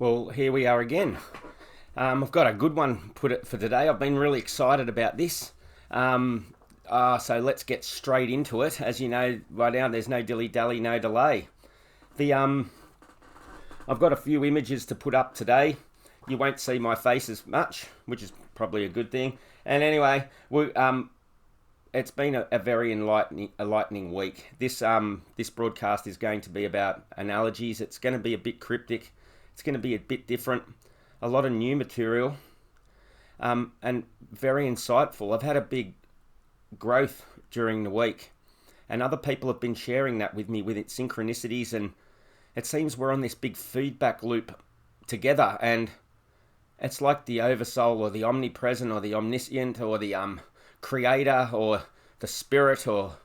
Well, here we are again. I've got a good one put it for today. I've been really excited about this. So let's get straight into it. As you know, right now there's no dilly dally, no delay. The I've got a few images to put up today. You won't see my face as much, which is probably a good thing. And anyway, it's been a very enlightening week. This broadcast is going to be about analogies. It's going to be a bit cryptic. It's going to be a bit different. A lot of new material, and very insightful. I've had a big growth during the week, and other people have been sharing that with me with its synchronicities, and it seems we're on this big feedback loop together, and it's like the oversoul or the omnipresent or the omniscient or the creator or the spirit or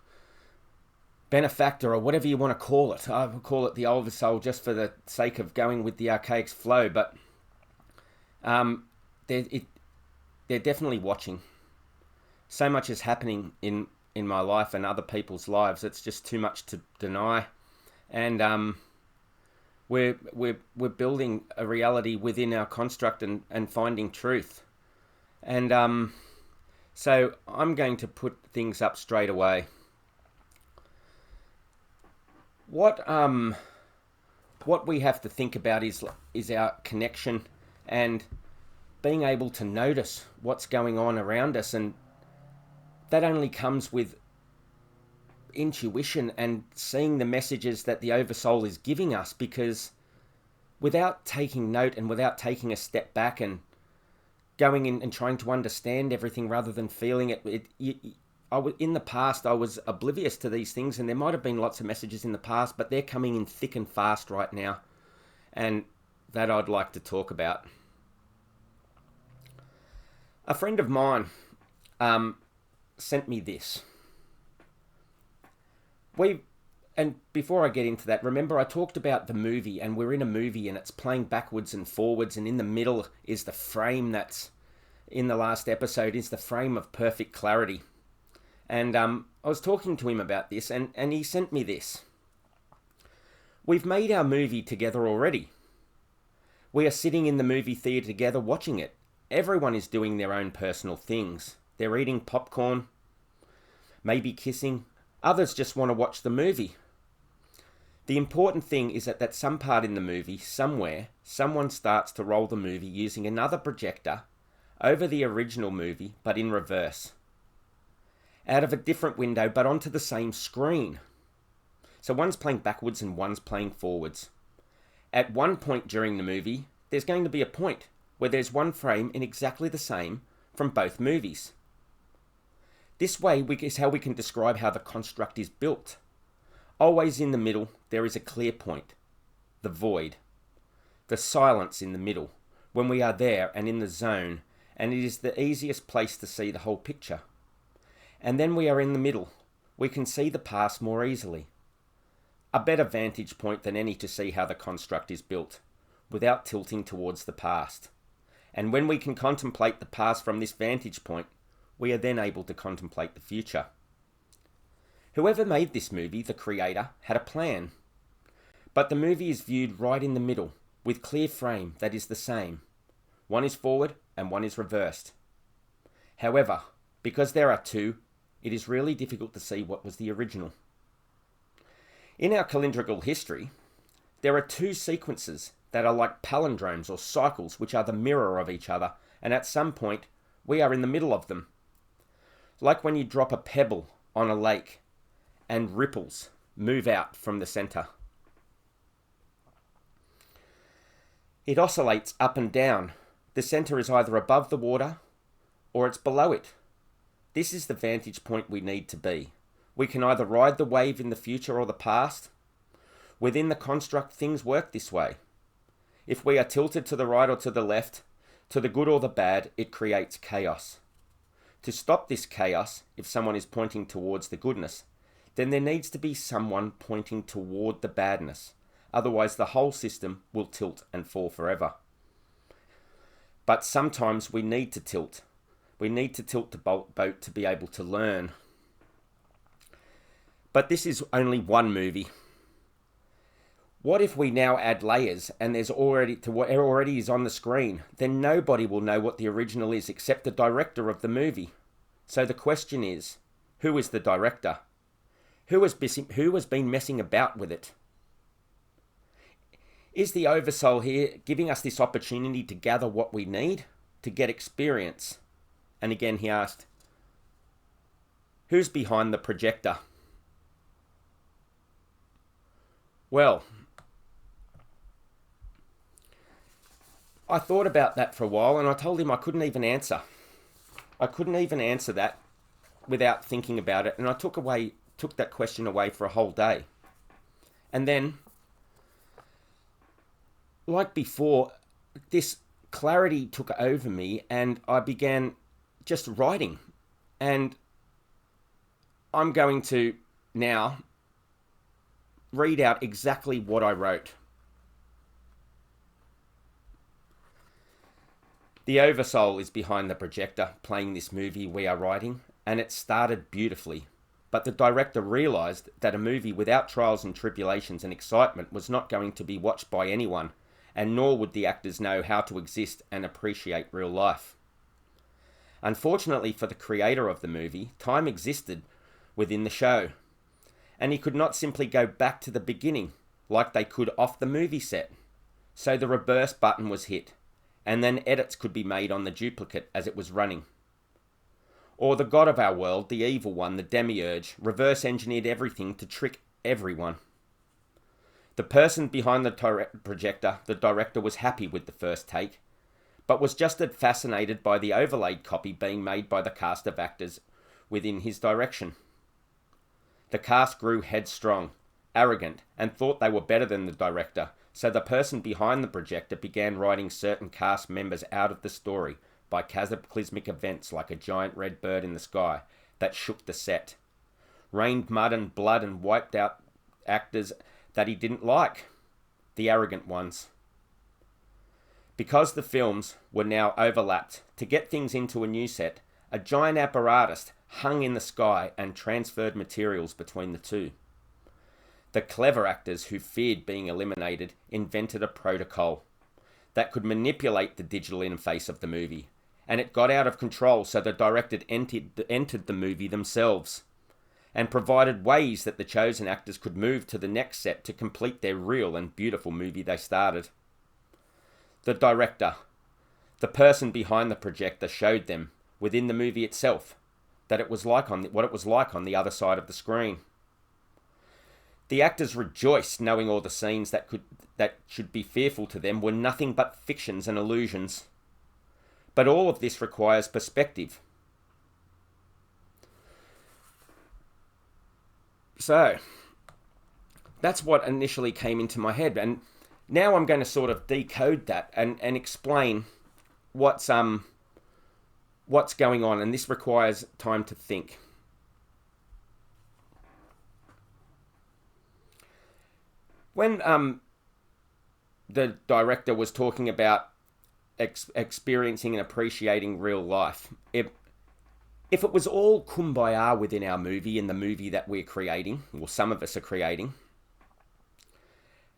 benefactor or whatever you want to call it. I would call it the oversoul just for the sake of going with the archaic flow, but they're definitely watching. So much is happening in my life and other people's lives. It's just too much to deny, and we're building a reality within our construct and finding truth. And so I'm going to put things up straight away. What we have to think about is our connection and being able to notice what's going on around us, and that only comes with intuition and seeing the messages that the oversoul is giving us, because without taking note and without taking a step back and going in and trying to understand everything rather than feeling it, in the past, I was oblivious to these things, and there might have been lots of messages in the past, but they're coming in thick and fast right now, and that I'd like to talk about. A friend of mine sent me this. And before I get into that, remember I talked about the movie, and we're in a movie, and it's playing backwards and forwards, and in the middle is the frame that's in the last episode, is the frame of perfect clarity. And I was talking to him about this, and he sent me this. We've made our movie together already. We are sitting in the movie theatre together watching it. Everyone is doing their own personal things. They're eating popcorn, maybe kissing. Others just want to watch the movie. The important thing is that at some part in the movie, somewhere, someone starts to roll the movie using another projector over the original movie, but in reverse. Out of a different window, but onto the same screen. So one's playing backwards and one's playing forwards. At one point during the movie, there's going to be a point where there's one frame in exactly the same from both movies. This way is how we can describe how the construct is built. Always in the middle, there is a clear point, the void, the silence in the middle, when we are there and in the zone, and it is the easiest place to see the whole picture. And then we are in the middle. We can see the past more easily. A better vantage point than any to see how the construct is built, without tilting towards the past. And when we can contemplate the past from this vantage point, we are then able to contemplate the future. Whoever made this movie, the creator, had a plan. But the movie is viewed right in the middle, with clear frame that is the same. One is forward and one is reversed. However, because there are two, it is really difficult to see what was the original. In our calendrical history, there are two sequences that are like palindromes or cycles which are the mirror of each other, and at some point, we are in the middle of them. Like when you drop a pebble on a lake and ripples move out from the center. It oscillates up and down. The center is either above the water or it's below it. This is the vantage point we need to be. We can either ride the wave in the future or the past. Within the construct, things work this way. If we are tilted to the right or to the left, to the good or the bad, it creates chaos. To stop this chaos, if someone is pointing towards the goodness, then there needs to be someone pointing toward the badness. Otherwise, the whole system will tilt and fall forever. But sometimes we need to tilt. We need to tilt the boat to be able to learn. But this is only one movie. What if we now add layers and there's already to what already is on the screen? Then nobody will know what the original is except the director of the movie. So the question is, who is the director? Who has been messing about with it? Is the Oversoul here giving us this opportunity to gather what we need to get experience? And again, he asked, who's behind the projector? Well, I thought about that for a while and I told him I couldn't even answer. I couldn't even answer that without thinking about it. And I took that question away for a whole day. And then, like before, this clarity took over me and I began just writing. And I'm going to now read out exactly what I wrote. The Oversoul is behind the projector playing this movie we are writing, and it started beautifully. But the director realised that a movie without trials and tribulations and excitement was not going to be watched by anyone, and nor would the actors know how to exist and appreciate real life. Unfortunately for the creator of the movie, time existed within the show, and he could not simply go back to the beginning like they could off the movie set. So the reverse button was hit, and then edits could be made on the duplicate as it was running. Or the god of our world, the evil one, the Demiurge, reverse engineered everything to trick everyone. The person behind the projector, the director, was happy with the first take, but was just as fascinated by the overlaid copy being made by the cast of actors within his direction. The cast grew headstrong, arrogant, and thought they were better than the director, so the person behind the projector began writing certain cast members out of the story by cataclysmic events like a giant red bird in the sky that shook the set, rained mud and blood and wiped out actors that he didn't like, the arrogant ones. Because the films were now overlapped, to get things into a new set, a giant apparatus hung in the sky and transferred materials between the two. The clever actors who feared being eliminated invented a protocol that could manipulate the digital interface of the movie, and it got out of control, so the director entered the movie themselves and provided ways that the chosen actors could move to the next set to complete their real and beautiful movie they started. The director, the person behind the projector, showed them within the movie itself that it was like what it was like on the other side of the screen. The actors rejoiced knowing all the scenes that should be fearful to them were nothing but fictions and illusions. But all of this requires perspective. So, that's what initially came into my head, and now I'm going to sort of decode that and explain what's going on, and this requires time to think. When the director was talking about experiencing and appreciating real life, if it was all kumbaya within our movie, in the movie that we're creating, or some of us are creating,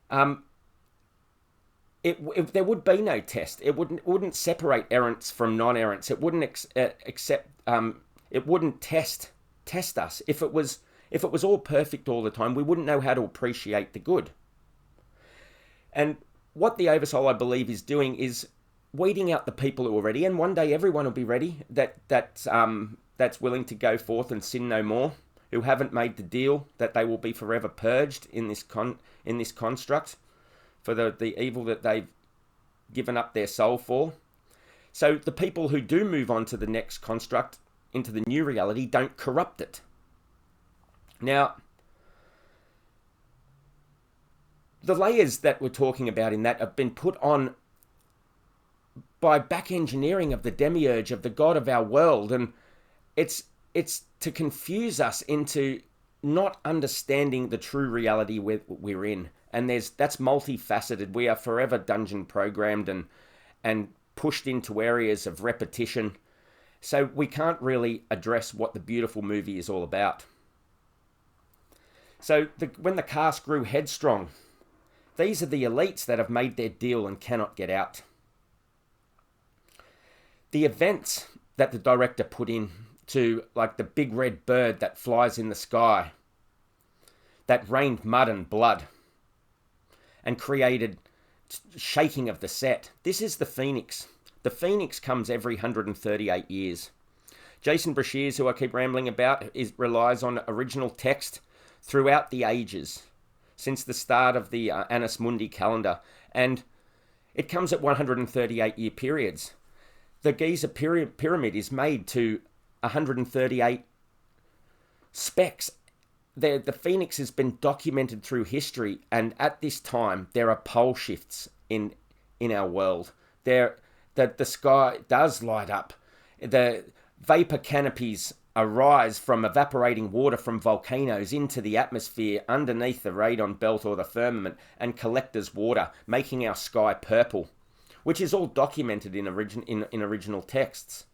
there would be no test. It wouldn't separate errants from non-errants. It wouldn't it wouldn't test us. If it was all perfect all the time, we wouldn't know how to appreciate the good. And what the Oversoul, I believe, is doing is weeding out the people who are ready, and one day everyone will be ready that's willing to go forth and sin no more, who haven't made the deal that they will be forever purged in this construct for the evil that they've given up their soul for. So the people who do move on to the next construct, into the new reality, don't corrupt it. Now, the layers that we're talking about in that have been put on by back engineering of the Demiurge, of the god of our world, and it's to confuse us into not understanding the true reality we're in. And that's multifaceted. We are forever dungeon programmed and pushed into areas of repetition. So we can't really address what the beautiful movie is all about. So when the cast grew headstrong, These are the elites that have made their deal and cannot get out. The events that the director put in to, like the big red bird that flies in the sky, that rained mud and blood and created shaking of the set. This is the Phoenix. The Phoenix comes every 138 years. Jason Brashears, who I keep rambling about, relies on original text throughout the ages, since the start of the Annus Mundi calendar, and it comes at 138-year periods. The Giza pyramid is made to 138 specs. The Phoenix has been documented through history, and at this time there are pole shifts in our world. The sky does light up. The vapor canopies arise from evaporating water from volcanoes into the atmosphere underneath the radon belt or the firmament and collect as water, making our sky purple, which is all documented in original texts.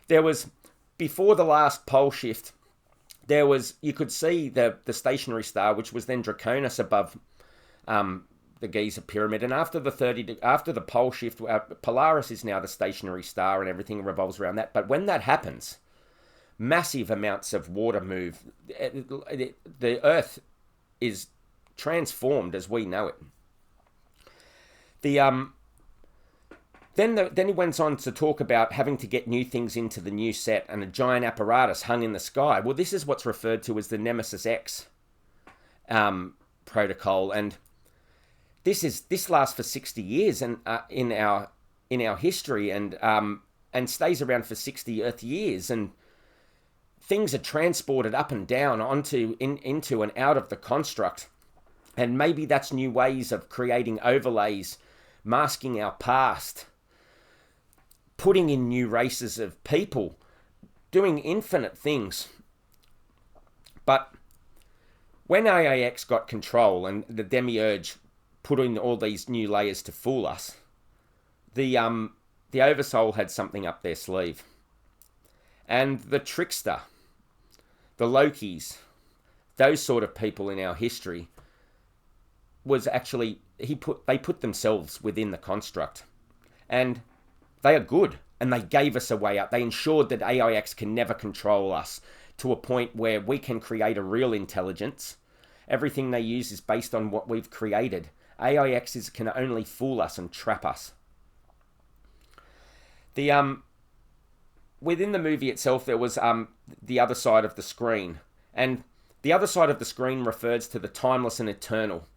There was, before the last pole shift, you could see the stationary star, which was then Draconis above the Giza pyramid, and after the pole shift, Polaris is now the stationary star, and everything revolves around that. But when that happens, massive amounts of water move. The Earth is transformed as we know it. Then he went on to talk about having to get new things into the new set and a giant apparatus hung in the sky. Well, this is what's referred to as the Nemesis X protocol, and this lasts for 60 years and in our history, and stays around for 60 Earth years, and things are transported up and down into and out of the construct, and maybe that's new ways of creating overlays, masking our past, putting in new races of people, doing infinite things. But when AIX got control and the Demiurge put in all these new layers to fool us, the Oversoul had something up their sleeve. And the Trickster, the Lokis, those sort of people in our history, was actually, they put themselves within the construct. And they are good, and they gave us a way out. They ensured that AIX can never control us to a point where we can create a real intelligence. Everything they use is based on what we've created. AIX can only fool us and trap us. Within the movie itself, there was the other side of the screen, and the other side of the screen refers to the timeless and eternal.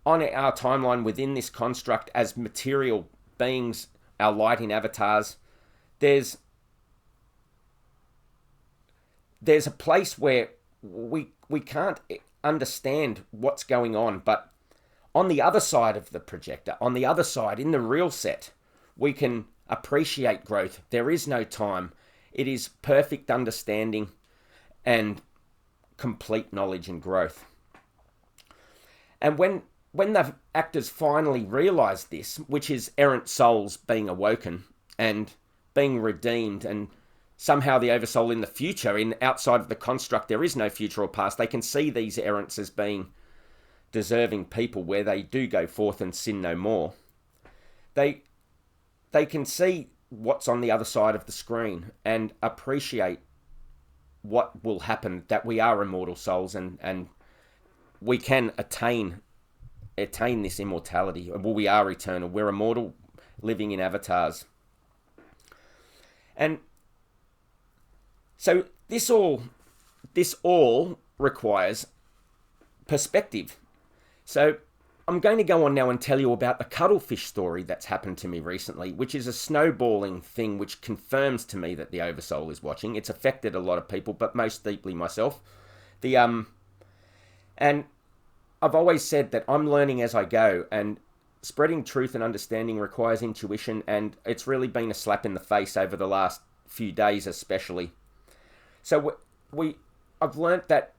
On our timeline within this construct, as material beings, our lighting avatars, there's a place where we can't understand what's going on, but on the other side of the projector, on the other side, in the real set, we can appreciate growth. There is no time. It is perfect understanding and complete knowledge and growth. And when the actors finally realised this, which is errant souls being awoken and being redeemed, and somehow the Oversoul in the future, outside of the construct, there is no future or past. They can see these errants as being deserving people where they do go forth and sin no more. They can see what's on the other side of the screen and appreciate what will happen, that we are immortal souls, and we can attain this immortality. Well, we are eternal. We're immortal, living in avatars. And so this all requires perspective. So I'm going to go on now and tell you about the cuttlefish story that's happened to me recently, which is a snowballing thing which confirms to me that the Oversoul is watching. It's affected a lot of people, but most deeply myself. And I've always said that I'm learning as I go, and spreading truth and understanding requires intuition, and it's really been a slap in the face over the last few days especially. So I've learnt that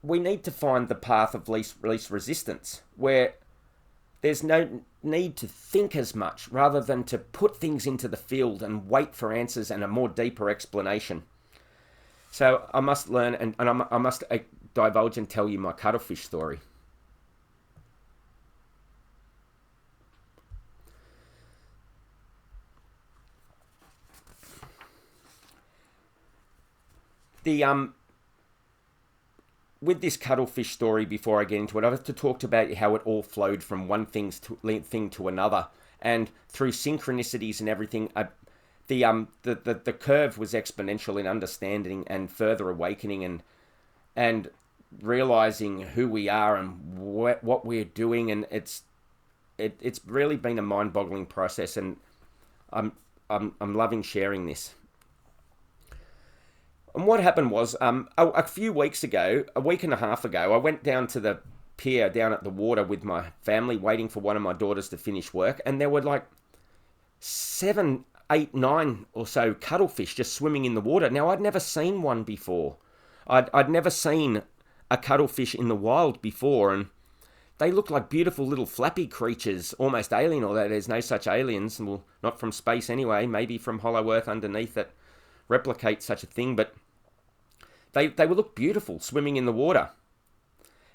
we need to find the path of least resistance, where there's no need to think as much, rather than to put things into the field and wait for answers and a more deeper explanation. So I must learn, and I must divulge and tell you my cuttlefish story. the with this cuttlefish story, before I get into it, I have to talk about how it all flowed from one thing to another, and through synchronicities and everything, the curve was exponential in understanding and further awakening and realizing who we are and what we're doing, and it's really been a mind-boggling process, and I'm loving sharing this. And what happened was, a few weeks ago, a week and a half ago, I went down to the pier down at the water with my family, waiting for one of my daughters to finish work, and there were like 7, 8, 9 or so cuttlefish just swimming in the water. Now, I'd never seen one before. I'd never seen a cuttlefish in the wild before, and they look like beautiful little flappy creatures, almost alien, although there's no such aliens, well, not from space anyway, maybe from Hollow Earth underneath that replicate such a thing, but they would look beautiful swimming in the water.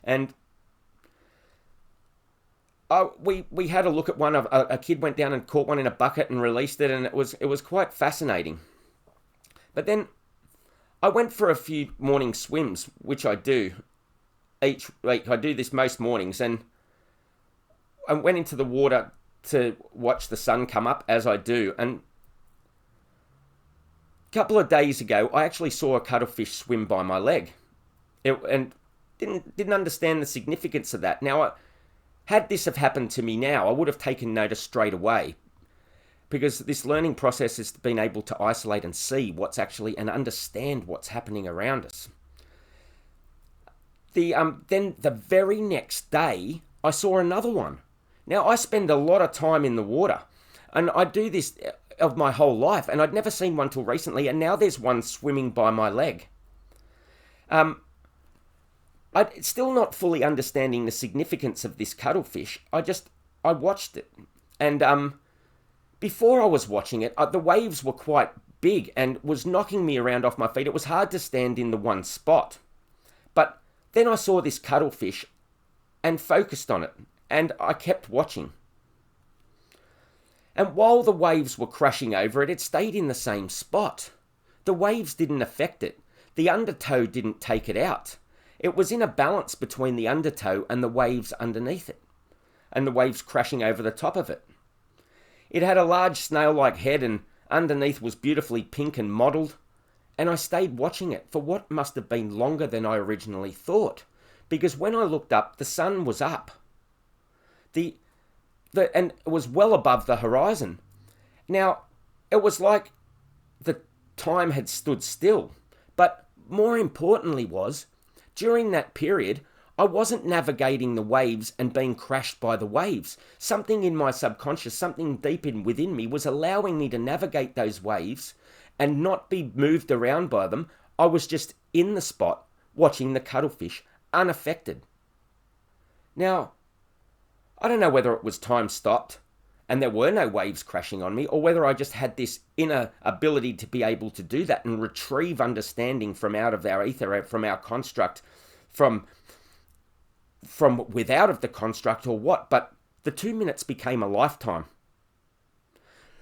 And we had a look at one. A kid went down and caught one in a bucket and released it, and it was quite fascinating. But then I went for a few morning swims, which I do each week. I do this most mornings, and I went into the water to watch the sun come up, as I do. And a couple of days ago, I actually saw a cuttlefish swim by my leg, and didn't understand the significance of that. Now, had this have happened to me now, I would have taken notice straight away, because this learning process has been able to isolate and see what's actually and understand what's happening around us. Then the very next day, I saw another one. Now, I spend a lot of time in the water, and I do this of my whole life, and I'd never seen one till recently, and now there's one swimming by my leg. I'm still not fully understanding the significance of this cuttlefish. I watched it, and before I was watching it, the waves were quite big and was knocking me around off my feet. It was hard to stand in the one spot. But then I saw this cuttlefish and focused on it, and I kept watching. And while the waves were crashing over it, it stayed in the same spot. The waves didn't affect it. The undertow didn't take it out. It was in a balance between the undertow and the waves underneath it, and the waves crashing over the top of it. It had a large snail-like head, and underneath was beautifully pink and mottled, and I stayed watching it for what must have been longer than I originally thought, because when I looked up, the sun was up. And it was well above the horizon. Now, it was like the time had stood still, but more importantly was, during that period, I wasn't navigating the waves and being crashed by the waves. Something in my subconscious, something deep within me was allowing me to navigate those waves and not be moved around by them. I was just in the spot watching the cuttlefish unaffected. Now, I don't know whether it was time stopped and there were no waves crashing on me, or whether I just had this inner ability to be able to do that and retrieve understanding from out of our ether, from our construct, from without of the construct, or what. But the 2 minutes became a lifetime.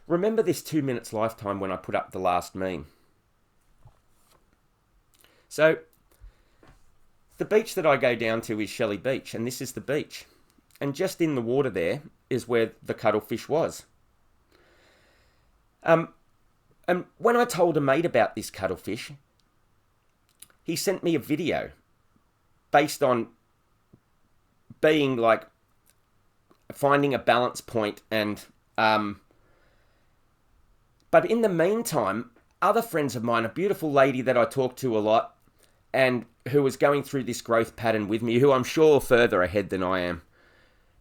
Remember this 2 minutes lifetime when I put up the last meme. So, the beach that I go down to is Shelley Beach, and this is the beach. And just in the water there is where the cuttlefish was. And when I told a mate about this cuttlefish, he sent me a video based on being like finding a balance point, and but in the meantime, other friends of mine, a beautiful lady that I talk to a lot and who was going through this growth pattern with me, who I'm sure further ahead than I am,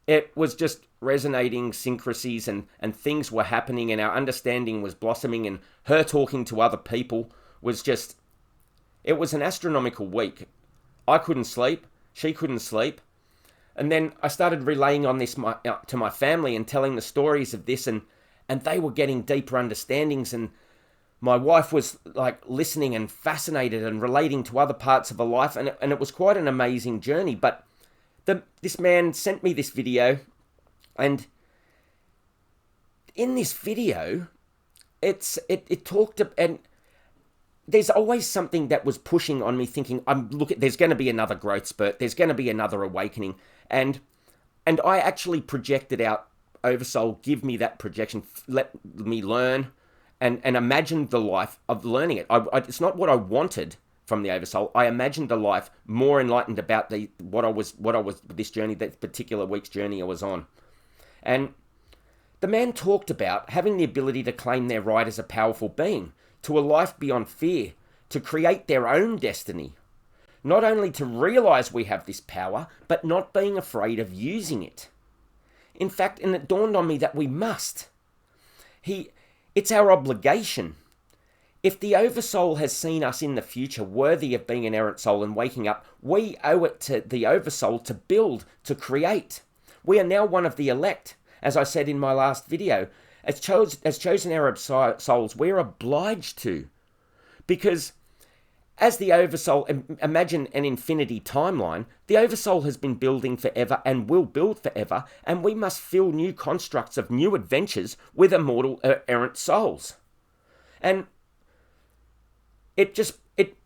it was just resonating synchronicities, and things were happening, and our understanding was blossoming, and her talking to other people was just, it was an astronomical week. I couldn't sleep. She couldn't sleep. And then I started relaying on this to my family and telling the stories of this, and they were getting deeper understandings, and my wife was like listening and fascinated and relating to other parts of her life, and it was quite an amazing journey. But this man sent me this video, and in this video, it talked, and there's always something that was pushing on me, thinking, there's going to be another growth spurt, there's going to be another awakening, and I actually projected out Oversoul, give me that projection, let me learn, and imagine the life of learning it. It's not what I wanted from the Oversoul. I imagined a life more enlightened about what I was this journey, that particular week's journey I was on, and the man talked about having the ability to claim their right as a powerful being to a life beyond fear, to create their own destiny. Not only to realize we have this power, but not being afraid of using it. In fact, and it dawned on me that we must. It's our obligation. If the Oversoul has seen us in the future worthy of being an errant soul and waking up, we owe it to the Oversoul to build, to create. We are now one of the elect. As I said in my last video, as chosen Arab souls, we're obliged to. Because as the Oversoul, imagine an infinity timeline, the Oversoul has been building forever and will build forever, and we must fill new constructs of new adventures with immortal errant souls. And it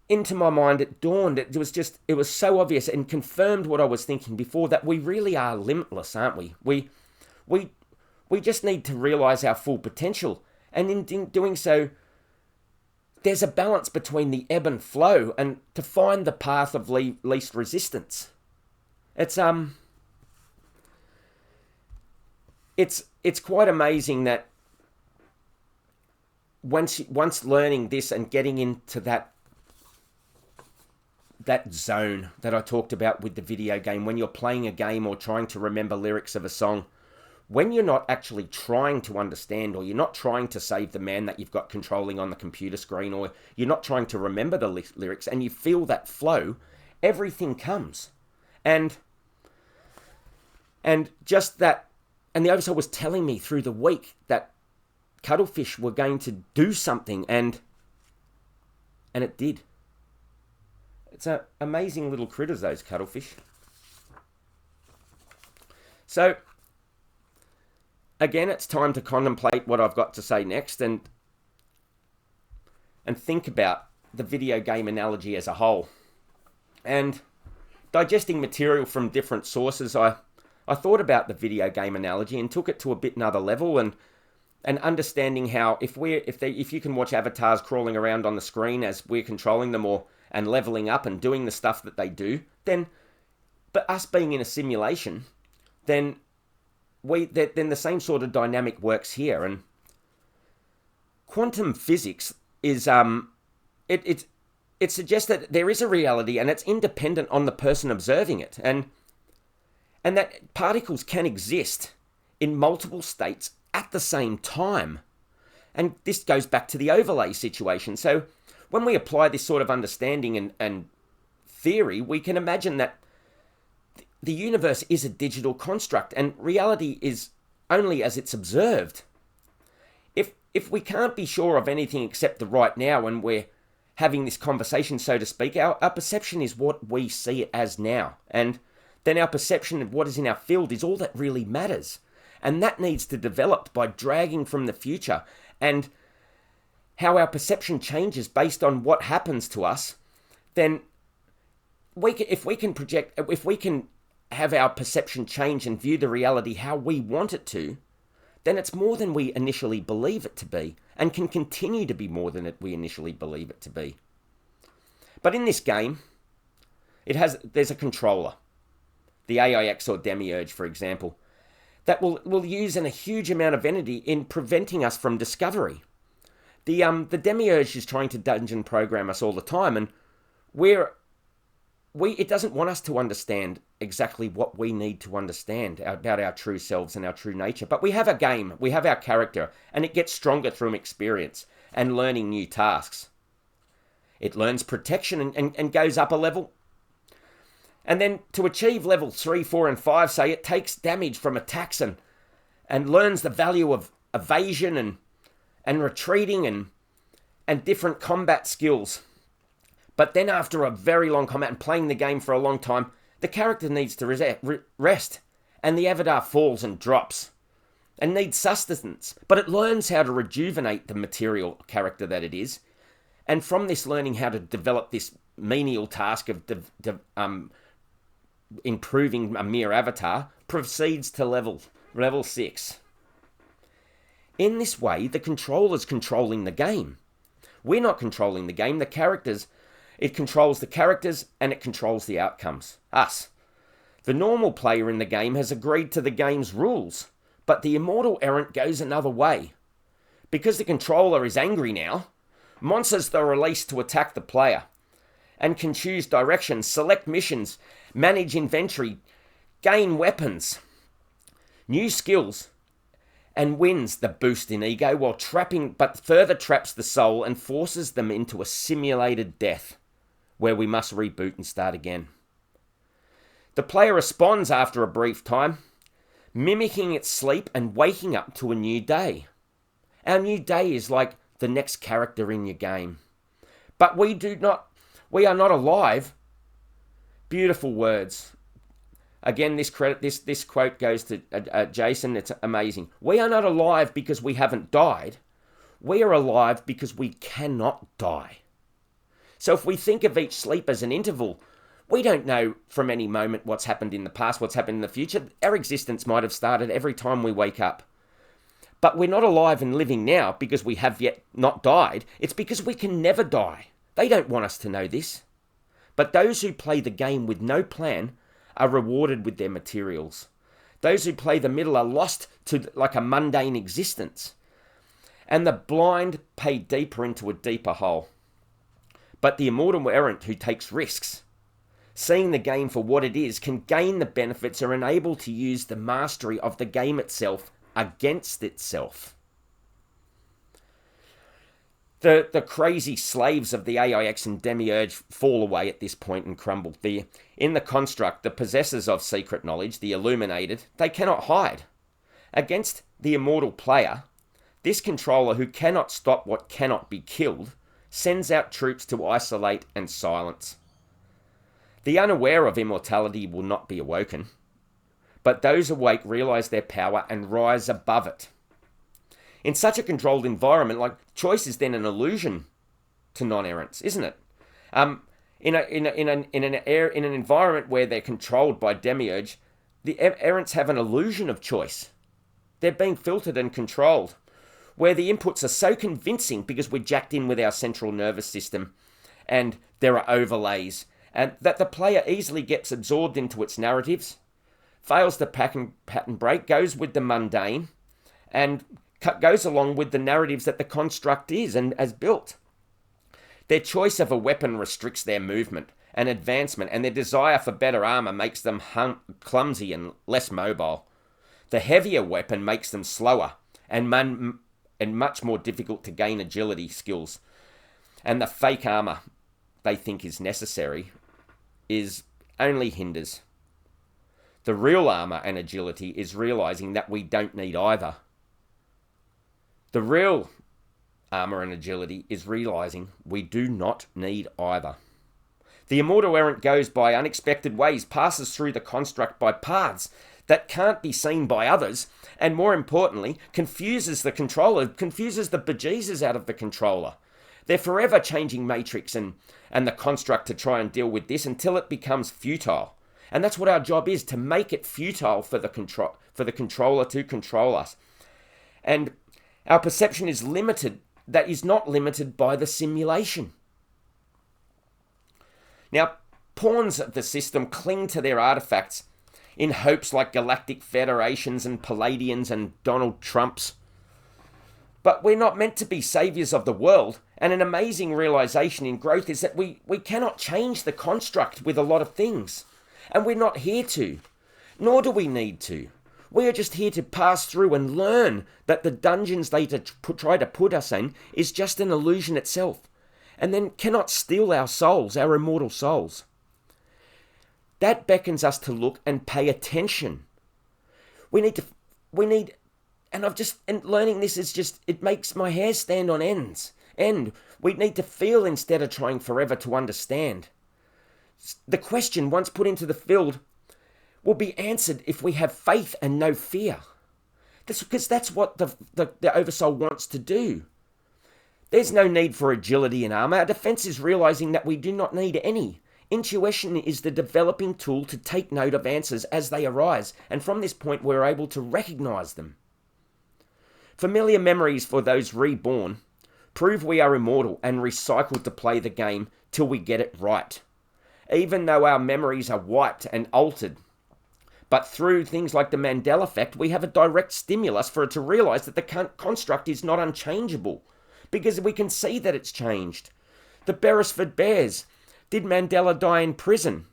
into my mind, it dawned, it was so obvious and confirmed what I was thinking before, that we really are limitless, aren't we? We just need to realize our full potential. And in doing so, there's a balance between the ebb and flow, and to find the path of least resistance. It's quite amazing that once learning this and getting into that zone that I talked about with the video game, when you're playing a game or trying to remember lyrics of a song, when you're not actually trying to understand, or you're not trying to save the man that you've got controlling on the computer screen, or you're not trying to remember the lyrics, and you feel that flow, everything comes. And just that, and the Oversoul was telling me through the week that cuttlefish were going to do something, and it did. It's an amazing little critters, those cuttlefish. So again, it's time to contemplate what I've got to say next, and think about the video game analogy as a whole. And digesting material from different sources, I thought about the video game analogy and took it to a bit another level, and understanding how if you can watch avatars crawling around on the screen as we're controlling them, and leveling up and doing the stuff that they do, but us being in a simulation, then the same sort of dynamic works here. And quantum physics is it suggests that there is a reality, and it's independent on the person observing it, and that particles can exist in multiple states at the same time. And this goes back to the overlay situation. So when we apply this sort of understanding and theory, we can imagine that the universe is a digital construct, and reality is only as it's observed. If we can't be sure of anything except the right now, and we're having this conversation, so to speak, our perception is what we see it as now. And then our perception of what is in our field is all that really matters. And that needs to develop by dragging from the future, and how our perception changes based on what happens to us. Then if we can have our perception change and view the reality how we want it to, then it's more than we initially believe it to be, and can continue to be more than we initially believe it to be. But in this game, there's a controller, the AIX or Demiurge, for example, that will use a huge amount of energy in preventing us from discovery. The Demiurge is trying to dungeon program us all the time, and it doesn't want us to understand exactly what we need to understand about our true selves and our true nature. But we have a game, we have our character, and it gets stronger through experience and learning new tasks. It learns protection and goes up a level. And then to achieve level 3, 4, and 5, say, it takes damage from attacks and learns the value of evasion and retreating and different combat skills. But then after a very long combat and playing the game for a long time, the character needs to rest, and the avatar falls and drops and needs sustenance. But it learns how to rejuvenate the material character that it is, And from this learning how to develop this menial task of improving a mere avatar, proceeds to level 6. In this way, the controller's controlling the game. We're not controlling the game, it controls the characters and it controls the outcomes. Us. The normal player in the game has agreed to the game's rules, but the immortal errant goes another way. Because the controller is angry now, monsters are released to attack the player and can choose directions, select missions, manage inventory, gain weapons, new skills, and wins the boost in ego while further traps the soul and forces them into a simulated death where we must reboot and start again. The player responds after a brief time, mimicking its sleep and waking up to a new day. Our new day is like the next character in your game. But we are not alive. Beautiful words. Again, this quote goes to Jason. It's amazing. We are not alive because we haven't died. We are alive because we cannot die. So if we think of each sleep as an interval, we don't know from any moment what's happened in the past, what's happened in the future. Our existence might have started every time we wake up. But we're not alive and living now because we have yet not died. It's because we can never die. They don't want us to know this. But those who play the game with no plan are rewarded with their materials. Those who play the middle are lost to like a mundane existence. And the blind pay deeper into a deeper hole. But the immortal errant who takes risks, seeing the game for what it is, can gain the benefits or enable to use the mastery of the game itself against itself. The crazy slaves of the AIX and Demiurge fall away at this point and crumble. In the construct, the possessors of secret knowledge, the illuminated, they cannot hide. Against the immortal player, this controller who cannot stop what cannot be killed, sends out troops to isolate and silence. The unaware of immortality will not be awoken, but those awake realize their power and rise above it. In such a controlled environment, choice is then an illusion to non-errants, isn't it? In an environment where they're controlled by Demiurge, the errants have an illusion of choice. They're being filtered and controlled, where the inputs are so convincing because we're jacked in with our central nervous system, and there are overlays, and that the player easily gets absorbed into its narratives, fails to pattern break, goes with the mundane, and goes along with the narratives that the construct is and has built. Their choice of a weapon restricts their movement and advancement, and their desire for better armor makes them clumsy and less mobile. The heavier weapon makes them slower and much more difficult to gain agility skills. And the fake armor they think is necessary is only hinders. The real armor and agility is realizing that we don't need either. The real armor and agility is realizing we do not need either. The immortal errant goes by unexpected ways, passes through the construct by paths that can't be seen by others, and more importantly, confuses the controller, confuses the bejesus out of the controller. They're forever changing Matrix and the construct to try and deal with this until it becomes futile. And that's what our job is, to make it futile for the controller to control us. And our perception is limited, that is not limited by the simulation. Now, pawns of the system cling to their artifacts in hopes like galactic federations and Palladians and Donald Trumps. But we're not meant to be saviors of the world, and an amazing realization in growth is that we cannot change the construct with a lot of things. And we're not here to, nor do we need to. We are just here to pass through and learn that the dungeons they try to put us in is just an illusion itself, and then cannot steal our souls, our immortal souls. That beckons us to look and pay attention. And learning this is just, it makes my hair stand on end. We need to feel instead of trying forever to understand. The question, once put into the field, will be answered if we have faith and no fear. That's because that's what the Oversoul wants to do. There's no need for agility and armor. Our defense is realizing that we do not need any. Intuition is the developing tool to take note of answers as they arise, and from this point we're able to recognize them. Familiar memories for those reborn prove we are immortal and recycled to play the game till we get it right. Even though our memories are wiped and altered, but through things like the Mandela effect, we have a direct stimulus for it to realize that the construct is not unchangeable, because we can see that it's changed. The Beresford Bears. Did Mandela die in prison?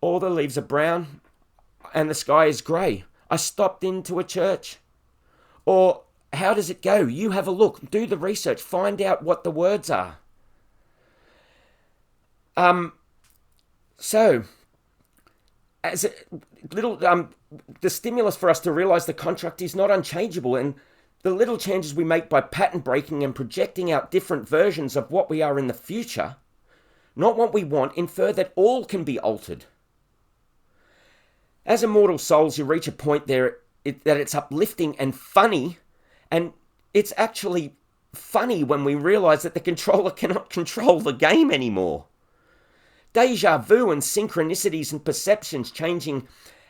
All the leaves are brown and the sky is grey. I stopped into a church. Or how does it go? You have a look, do the research, find out what the words are. So, as a little, the stimulus for us to realise the contract is not unchangeable, and the little changes we make by pattern breaking and projecting out different versions of what we are in the future, not what we want, infer that all can be altered. As immortal souls, you reach a point there that it's uplifting and funny, and it's actually funny when we realise that the controller cannot control the game anymore. Deja vu and synchronicities and perceptions changing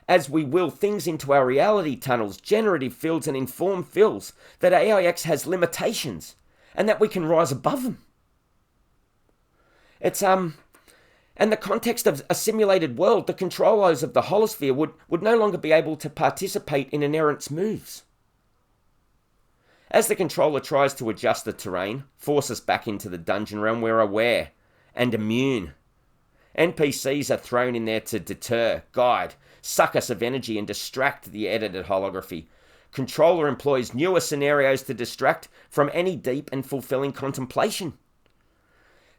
as we will things into our reality tunnels, generative fields and informed fields, that AIX has limitations and that we can rise above them. It's and the context of a simulated world, the controllers of the holosphere would no longer be able to participate in an errant's moves. As the controller tries to adjust the terrain, force us back into the dungeon realm, we're aware and immune. NPCs are thrown in there to deter, guide, suck us of energy and distract the edited holography. Controller employs newer scenarios to distract from any deep and fulfilling contemplation.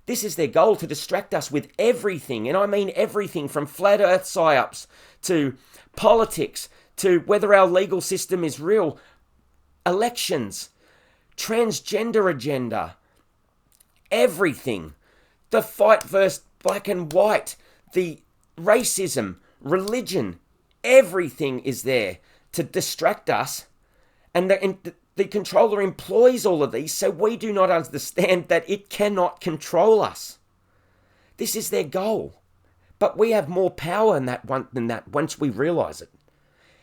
This is their goal, to distract us with everything, and I mean everything from flat earth psyops to politics to whether our legal system is real, elections, transgender agenda, everything. The fight versus black and white, the racism, religion, everything is there to distract us, and the controller employs all of these so we do not understand that it cannot control us. This is their goal. But we have more power than that once we realise it.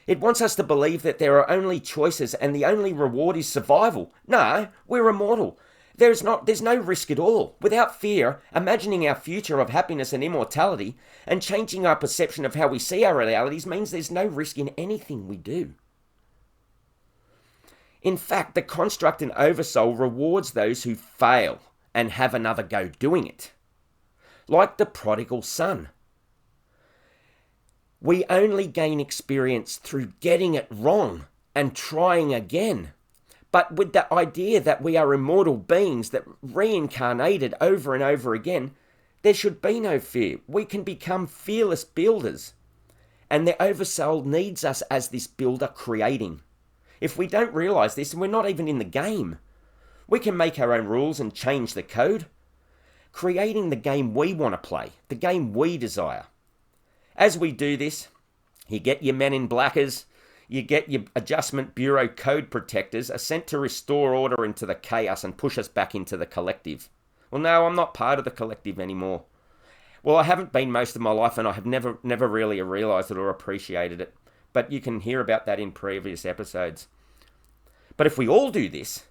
It wants us to believe that there are only choices and the only reward is survival. No, we're immortal. There's no risk at all. Without fear, imagining our future of happiness and immortality and changing our perception of how we see our realities means there's no risk in anything we do. In fact, the construct in Oversoul rewards those who fail and have another go doing it. Like the prodigal son. We only gain experience through getting it wrong and trying again. But with the idea that we are immortal beings that reincarnated over and over again, there should be no fear. We can become fearless builders. And the Oversoul needs us as this builder creating. If we don't realise this, and we're not even in the game, we can make our own rules and change the code, creating the game we want to play, the game we desire. As we do this, you get your men in blackers, you get your Adjustment Bureau code protectors are sent to restore order into the chaos and push us back into the collective. Well, no, I'm not part of the collective anymore. Well, I haven't been most of my life, and I have never really realised it or appreciated it. But you can hear about that in previous episodes. But if we all do this,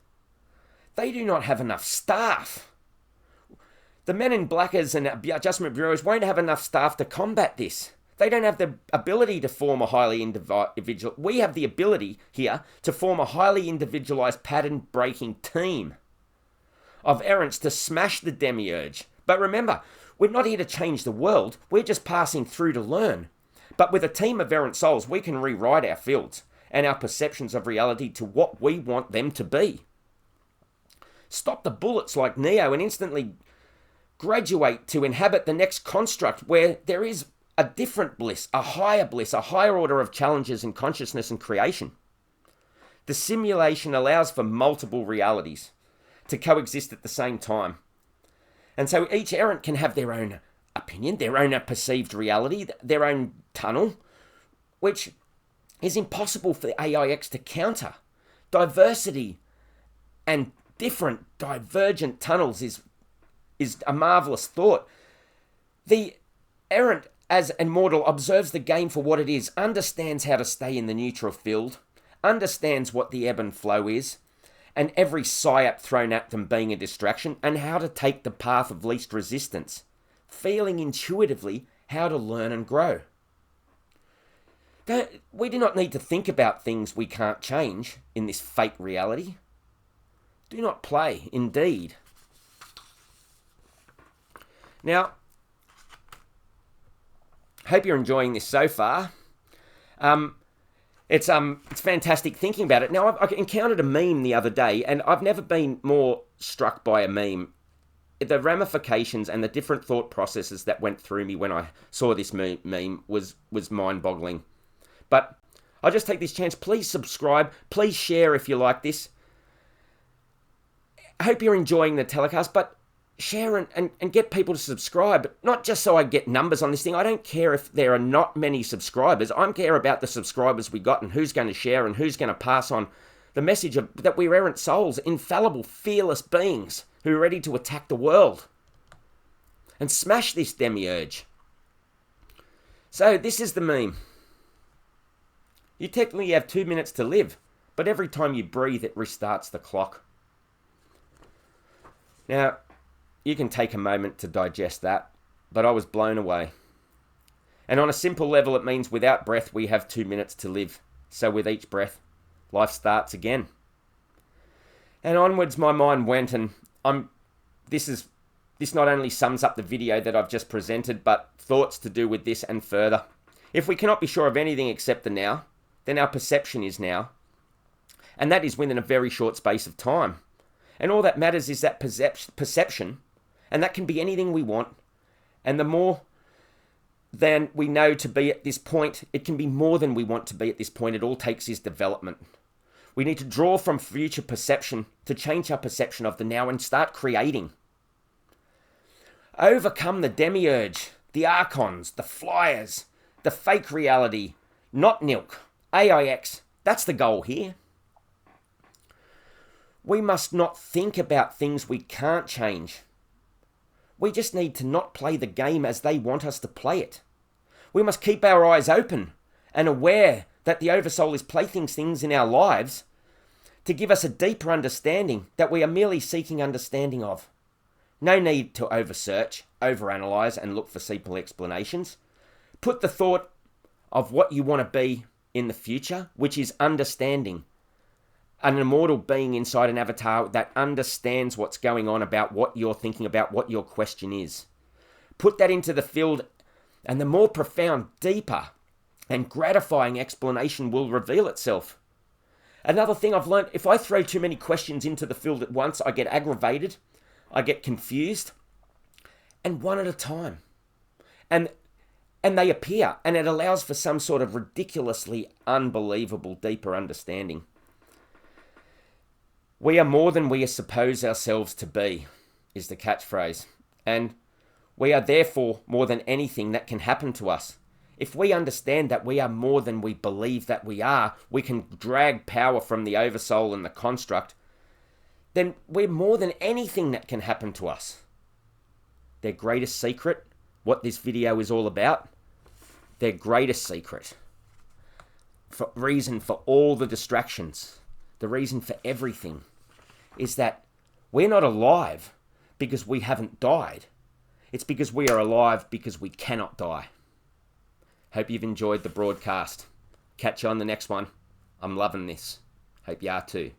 they do not have enough staff. The men in blackers and adjustment bureaus won't have enough staff to combat this. They don't have the ability to form a highly individual. We have the ability here to form a highly individualized pattern-breaking team of errants to smash the demiurge. But remember, we're not here to change the world. We're just passing through to learn. But with a team of errant souls, we can rewrite our fields and our perceptions of reality to what we want them to be. Stop the bullets like Neo and instantly graduate to inhabit the next construct where there is a different bliss, a higher order of challenges in consciousness and creation. The simulation allows for multiple realities to coexist at the same time. And so each errant can have their own opinion, their own perceived reality, their own tunnel, which is impossible for the AIX to counter. Diversity and different divergent tunnels is a marvellous thought. The errant as an mortal observes the game for what it is, understands how to stay in the neutral field, understands what the ebb and flow is, and every psyop thrown at them being a distraction, and how to take the path of least resistance, feeling intuitively how to learn and grow. We do not need to think about things we can't change in this fake reality. Do not play, indeed. Now, hope you're enjoying this so far. It's fantastic thinking about it. Now, I encountered a meme the other day, and I've never been more struck by a meme. The ramifications and the different thought processes that went through me when I saw this meme was mind-boggling. But I'll just take this chance. Please subscribe. Please share if you like this. I hope you're enjoying the telecast, but share and get people to subscribe. Not just so I get numbers on this thing. I don't care if there are not many subscribers. I care about the subscribers we got and who's going to share and who's going to pass on the message of that we're errant souls, infallible, fearless beings who are ready to attack the world and smash this demiurge. So this is the meme. You technically have 2 minutes to live, but every time you breathe, it restarts the clock. Now, you can take a moment to digest that, but I was blown away. And on a simple level, it means without breath, we have 2 minutes to live. So with each breath, life starts again. And onwards my mind went, and this not only sums up the video that I've just presented, but thoughts to do with this and further. If we cannot be sure of anything except the now, then our perception is now. And that is within a very short space of time. And all that matters is that perception, and that can be anything we want. And the more than we know to be at this point, it can be more than we want to be at this point. It all takes is development. We need to draw from future perception to change our perception of the now and start creating. Overcome the demiurge, the archons, the flyers, the fake reality, not Nilk, AIX. That's the goal here. We must not think about things we can't change. We just need to not play the game as they want us to play it. We must keep our eyes open and aware that the Oversoul is placing things in our lives to give us a deeper understanding that we are merely seeking understanding of. No need to oversearch, overanalyze, and look for simple explanations. Put the thought of what you want to be in the future, which is understanding. An immortal being inside an avatar that understands what's going on about what you're thinking about, what your question is. Put that into the field, and the more profound, deeper, and gratifying explanation will reveal itself. Another thing I've learned, if I throw too many questions into the field at once, I get aggravated, I get confused, and one at a time. And they appear, and it allows for some sort of ridiculously unbelievable deeper understanding. We are more than we suppose ourselves to be, is the catchphrase. And we are therefore more than anything that can happen to us. If we understand that we are more than we believe that we are, we can drag power from the Oversoul and the construct, then we're more than anything that can happen to us. Their greatest secret, what this video is all about, their greatest secret, reason for all the distractions, the reason for everything, is that we're not alive because we haven't died. It's because we are alive because we cannot die. Hope you've enjoyed the broadcast. Catch you on the next one. I'm loving this. Hope you are too.